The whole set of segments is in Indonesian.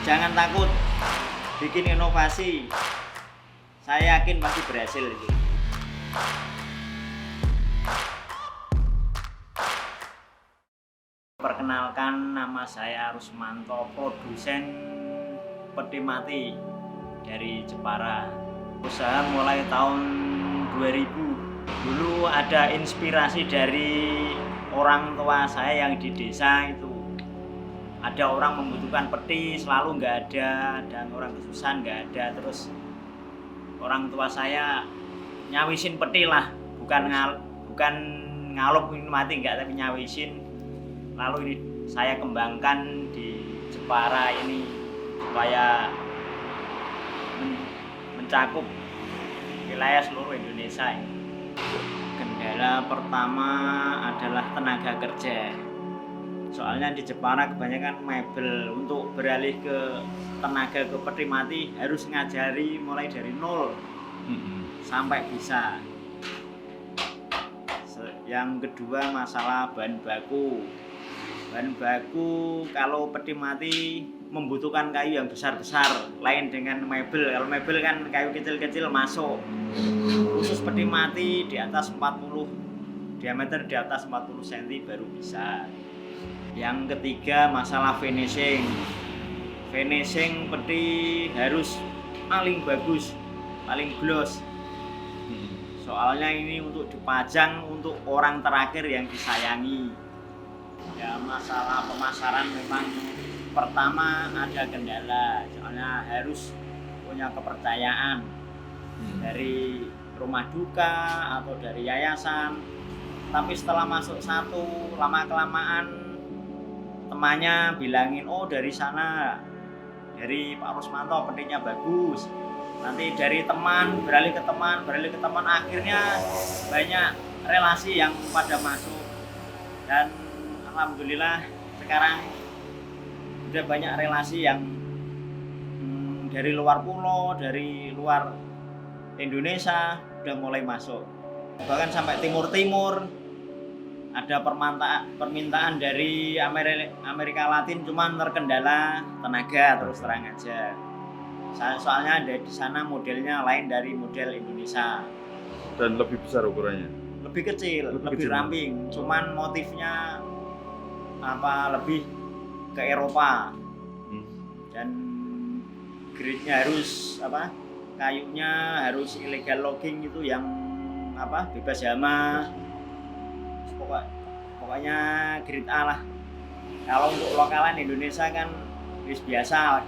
Jangan takut bikin inovasi. Saya yakin pasti berhasil itu. Perkenalkan, nama saya Rusmanto, produsen peti mati dari Jepara. Usaha mulai tahun 2000. Dulu ada inspirasi dari orang tua saya yang di desa itu. Ada orang membutuhkan peti, selalu nggak ada, dan orang kesusahan nggak ada. Terus orang tua saya nyawisin peti lah, bukan ngalup mati nggak, tapi nyawisin. Lalu ini saya kembangkan di Jepara ini supaya mencakup wilayah seluruh Indonesia. Kendala pertama adalah tenaga kerja. Soalnya di Jepara kebanyakan mebel. Untuk beralih ke tenaga ke peti mati harus ngajari mulai dari nol sampai bisa. Yang kedua masalah bahan baku. Bahan baku kalau peti mati membutuhkan kayu yang besar-besar, lain dengan mebel. Kalau mebel kan kayu kecil-kecil masuk. Khusus peti mati di atas 40, diameter di atas 40 cm baru bisa. Yang ketiga masalah finishing. Finishing peti harus paling bagus, paling gloss. Soalnya ini untuk dipajang untuk orang terakhir yang disayangi. Ya, masalah pemasaran memang pertama ada kendala, soalnya harus punya kepercayaan dari rumah duka atau dari yayasan. Tapi setelah masuk satu, lama-kelamaan temannya bilangin, oh dari sana, dari Pak Rusmanto petinya bagus. Nanti dari teman beralih ke teman, akhirnya banyak relasi yang pada masuk. Dan alhamdulillah sekarang udah banyak relasi yang dari luar pulau, dari luar Indonesia udah mulai masuk. Bahkan sampai timur-timur ada permintaan dari Amerika Latin, cuman terkendala tenaga, terus terang aja. Soalnya ada di sana modelnya lain dari model Indonesia. Dan lebih besar ukurannya? Lebih kecil, lebih ramping. Cuman motifnya lebih ke Eropa. Dan grade-nya harus kayunya harus illegal logging itu yang bebas hama. Pokoknya grade A lah. Kalau untuk lokalan Indonesia kan biasa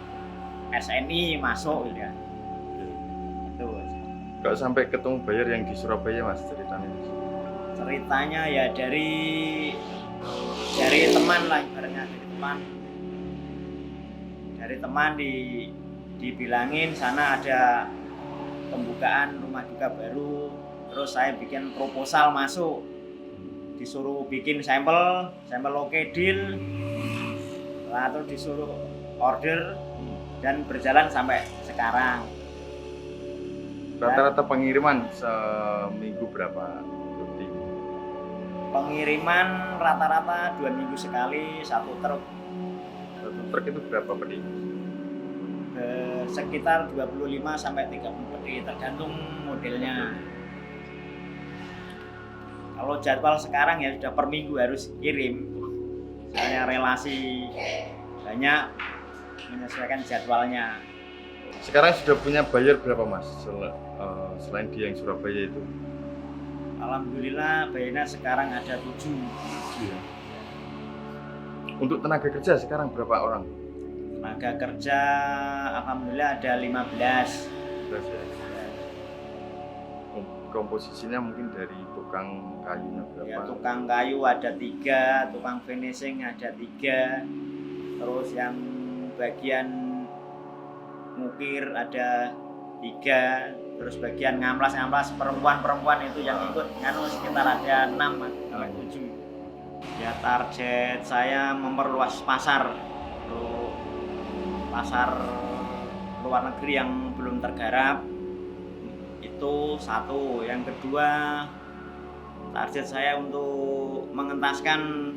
SNI masuk gitu ya. Itu. Kalau sampai ketemu buyer yang di Surabaya Mas ceritanya? Ceritanya ya dari teman lah, ibaratnya dari teman dibilangin sana ada pembukaan rumah duka baru, terus saya bikin proposal masuk, disuruh bikin sampel oke deal, lalu disuruh order dan berjalan sampai sekarang. Rata-rata pengiriman seminggu berapa? Pengiriman rata-rata 2 minggu sekali, 1 truk. 1 truk itu berapa peti? Sekitar 25 sampai 30 peti, tergantung modelnya. Kalau jadwal sekarang ya sudah per minggu harus kirim. Soalnya relasi banyak, menyesuaikan jadwalnya. Sekarang sudah punya buyer berapa Mas selain dia yang Surabaya itu? Alhamdulillah bayarnya sekarang ada 7. Ya. Untuk tenaga kerja sekarang berapa orang? Tenaga kerja alhamdulillah ada 15. Ya. Komposisinya mungkin dari tukang kayunya berapa? Ya, tukang kayu ada 3, tukang finishing ada 3, terus yang bagian ngukir ada 3, terus bagian ngamplas perempuan itu yang ikut sekitar ada 6 sampai 7. Ya, target saya memperluas pasar untuk pasar luar negeri yang belum tergarap. Itu satu. Yang kedua, target saya untuk mengentaskan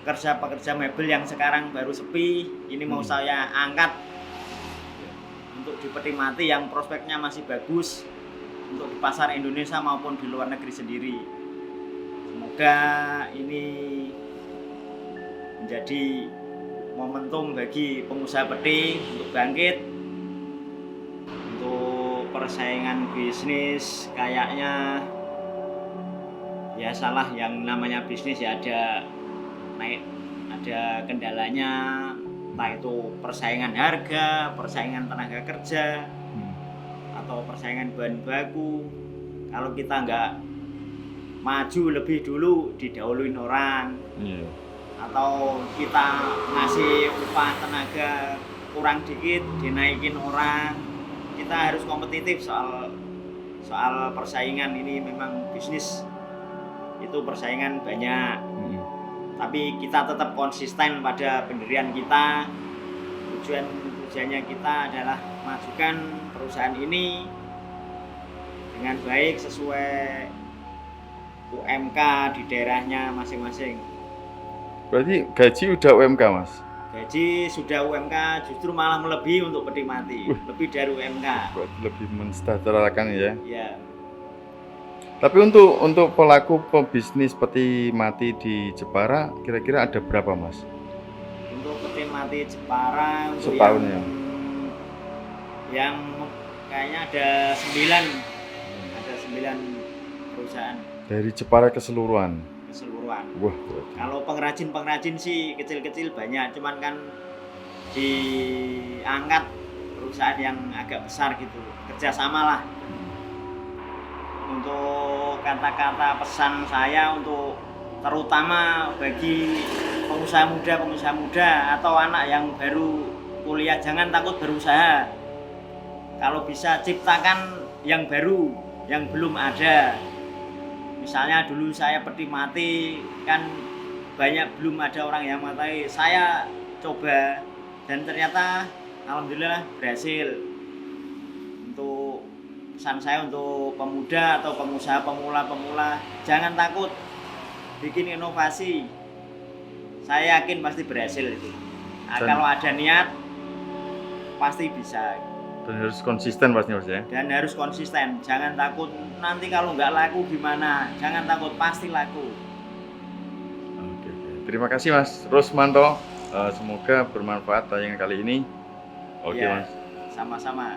pekerja-pekerja mebel yang sekarang baru sepi. Ini mau saya angkat untuk di peti mati yang prospeknya masih bagus untuk di pasar Indonesia maupun di luar negeri sendiri. Semoga ini menjadi momentum bagi pengusaha peti untuk bangkit, untuk persaingan bisnis. Kayaknya biasalah yang namanya bisnis ya ada naik, ada kendalanya, entah itu persaingan harga, persaingan tenaga kerja, atau persaingan bahan baku. Kalau kita nggak maju lebih dulu, didahuluin orang, atau kita ngasih upah tenaga kurang dikit, dinaikin orang. Kita harus kompetitif soal persaingan. Ini memang bisnis itu persaingan banyak, tapi kita tetap konsisten pada pendirian kita. Tujuannya kita adalah majukan perusahaan ini dengan baik sesuai UMK di daerahnya masing-masing. Berarti gaji udah UMK, Mas? Gaji sudah UMK, justru malah melebihi untuk peti mati, lebih dari UMK. Berarti lebih mensejahterakan ya? Ya. Tapi untuk pelaku pebisnis peti mati di Jepara, kira-kira ada berapa, Mas? Untuk peti mati Jepara untuk setahun yang kayaknya ada 9 perusahaan dari Jepara keseluruhan. Wah, kalau pengrajin sih kecil-kecil banyak, cuman kan diangkat perusahaan yang agak besar gitu, kerjasama lah. Untuk kata-kata pesan saya untuk terutama bagi pengusaha muda atau anak yang baru kuliah, jangan takut berusaha. Kalau bisa ciptakan yang baru, yang belum ada. Misalnya dulu saya peti mati kan banyak belum ada orang yang mengetahui. Saya coba dan ternyata alhamdulillah berhasil. Untuk pesan saya untuk pemuda atau pengusaha pemula, jangan takut bikin inovasi. Saya yakin pasti berhasil itu. Nah, kalau ada niat pasti bisa. Dan harus konsisten pastinya, Mas ya. Dan harus konsisten, jangan takut nanti kalau nggak laku gimana. Jangan takut, pasti laku. Oke. Terima kasih Mas Rusmanto. Semoga bermanfaat tayangan kali ini. Oke, Ya, Mas. sama-sama.